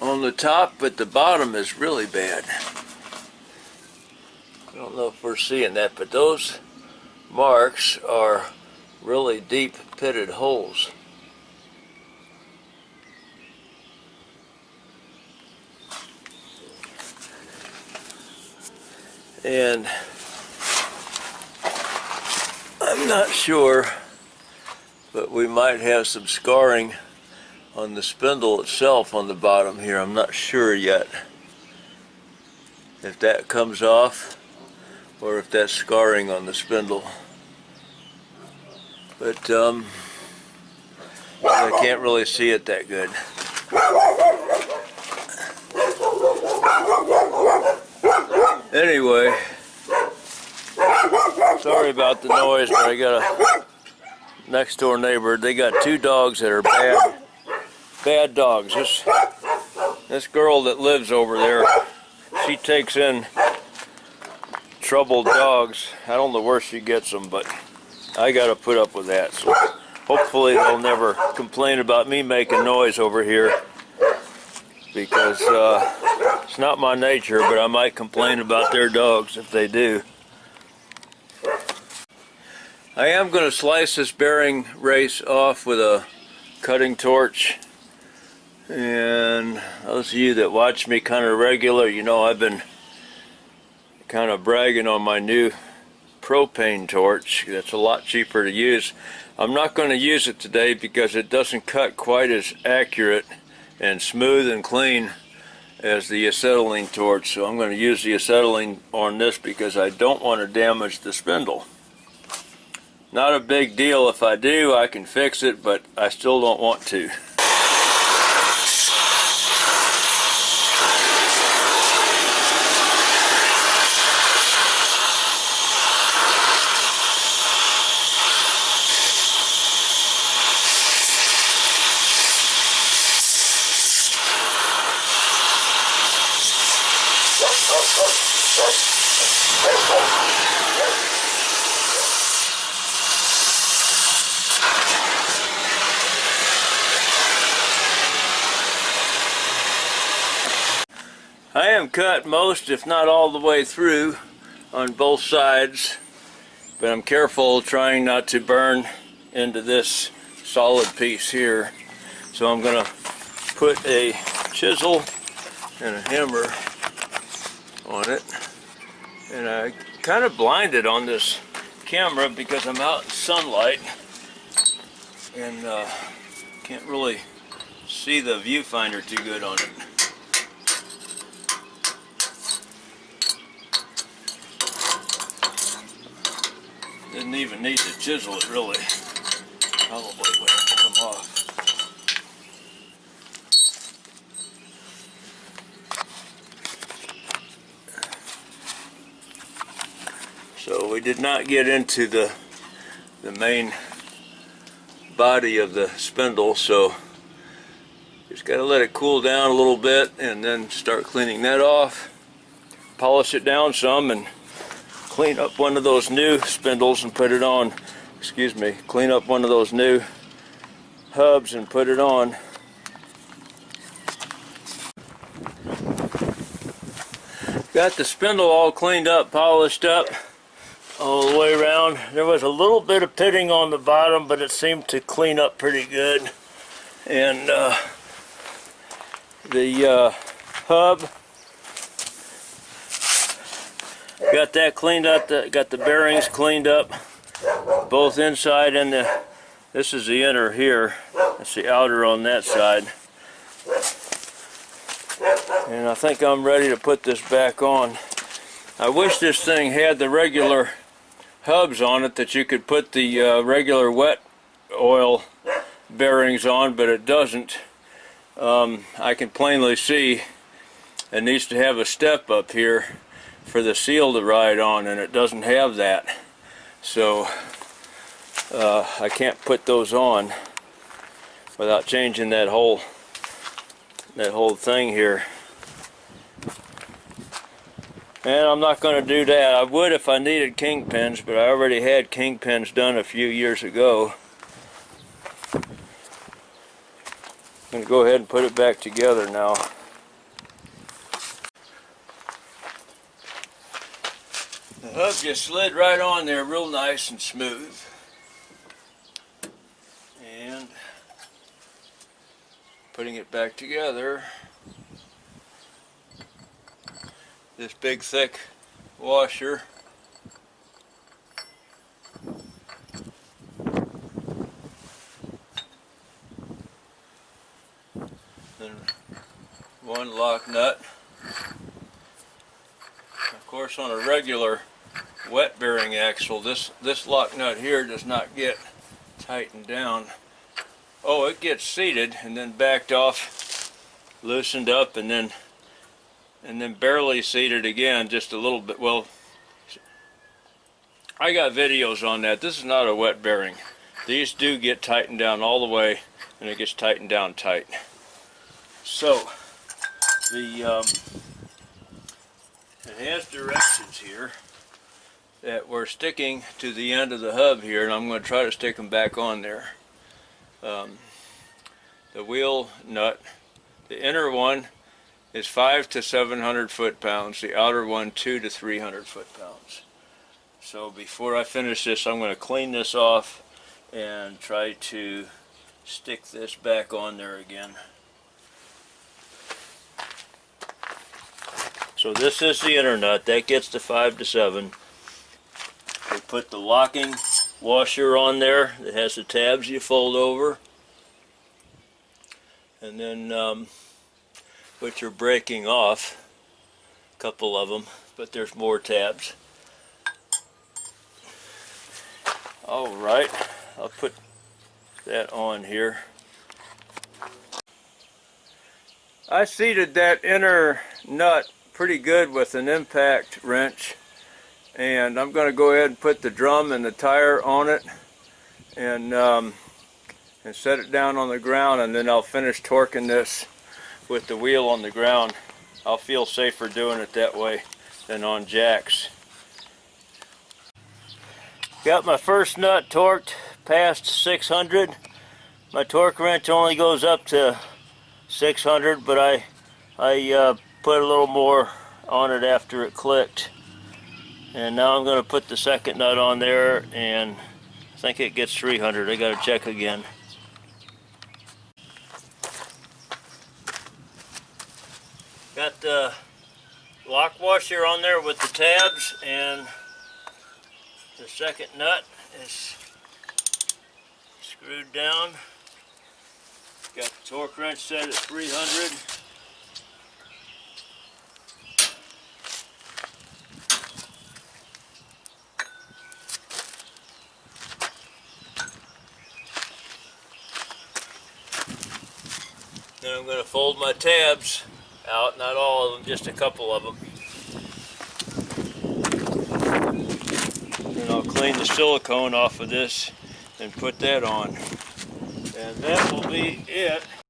on the top, but the bottom is really bad. I don't know if we're seeing that, but those marks are really deep pitted holes. And I'm not sure, but we might have some scarring on the spindle itself on the bottom here. I'm not sure yet if that comes off or if that's scarring on the spindle. But I can't really see it that good. Anyway, sorry about the noise, but I got a next door neighbor. They got two dogs that are bad dogs. This girl that lives over there, she takes in troubled dogs. I don't know where she gets them, but I got to put up with that. So hopefully they'll never complain about me making noise over here, because it's not my nature, but I might complain about their dogs if they do. I am going to slice this bearing race off with a cutting torch. And those of you that watch me kind of regular, you know I've been kind of bragging on my new propane torch. That's a lot cheaper to use. I'm not going to use it today because it doesn't cut quite as accurate and smooth and clean as the acetylene torch. So I'm going to use the acetylene on this because I don't want to damage the spindle. Not a big deal. If I do, I can fix it, but I still don't want to. I am cut most, if not all the way through on both sides, but I'm careful trying not to burn into this solid piece here. So I'm going to put a chisel and a hammer on it. And I kind of blinded on this camera because I'm out in sunlight and can't really see the viewfinder too good on it. Didn't even need to chisel it, really. Probably would come off. So we did not get into the main body of the spindle, so just got to let it cool down a little bit and then start cleaning that off. Polish it down some and clean up one of those new spindles and put it on, clean up one of those new hubs and put it on. Got the spindle all cleaned up, polished up all the way around. There was a little bit of pitting on the bottom, but it seemed to clean up pretty good. And the hub, got that cleaned up, got the bearings cleaned up, both inside and this is the inner here, that's the outer on that side. And I think I'm ready to put this back on. I wish this thing had the regular hubs on it that you could put the regular wet oil bearings on, but it doesn't. I can plainly see it needs to have a step up here for the seal to ride on, and it doesn't have that. So I can't put those on without changing that whole thing here. And I'm not going to do that. I would if I needed kingpins, but I already had kingpins done a few years ago. I'm going to go ahead and put it back together now. The hub just slid right on there real nice and smooth. And putting it back together, this big thick washer and one lock nut. Of course, on a regular wet bearing axle, this lock nut here does not get tightened down. Oh, it gets seated and then backed off, loosened up, and then barely seated again, just a little bit. Well, I got videos on that. This is not a wet bearing. These do get tightened down all the way, and it gets tightened down tight. So it has directions here that we're sticking to the end of the hub here, and I'm going to try to stick them back on there. The wheel nut, the inner one is 500 to 700 foot-pounds, the outer one 200 to 300 foot-pounds. So before I finish this, I'm going to clean this off and try to stick this back on there again. So this is the inner nut, that gets the 5 to 7. We put the locking washer on there that has the tabs you fold over, and then put your braking off, a couple of them, but there's more tabs. Alright, I'll put that on here. I seated that inner nut pretty good with an impact wrench, and I'm going to go ahead and put the drum and the tire on it and set it down on the ground, and then I'll finish torquing this with the wheel on the ground. I'll feel safer doing it that way than on jacks. Got my first nut torqued past 600. My torque wrench only goes up to 600, but I put a little more on it after it clicked. And now I'm going to put the second nut on there, and I think it gets 300. I got to check again. Got the lock washer on there with the tabs, and the second nut is screwed down. Got the torque wrench set at 300. Then I'm going to fold my tabs out, not all of them, just a couple of them. Then I'll clean the silicone off of this and put that on. And that will be it.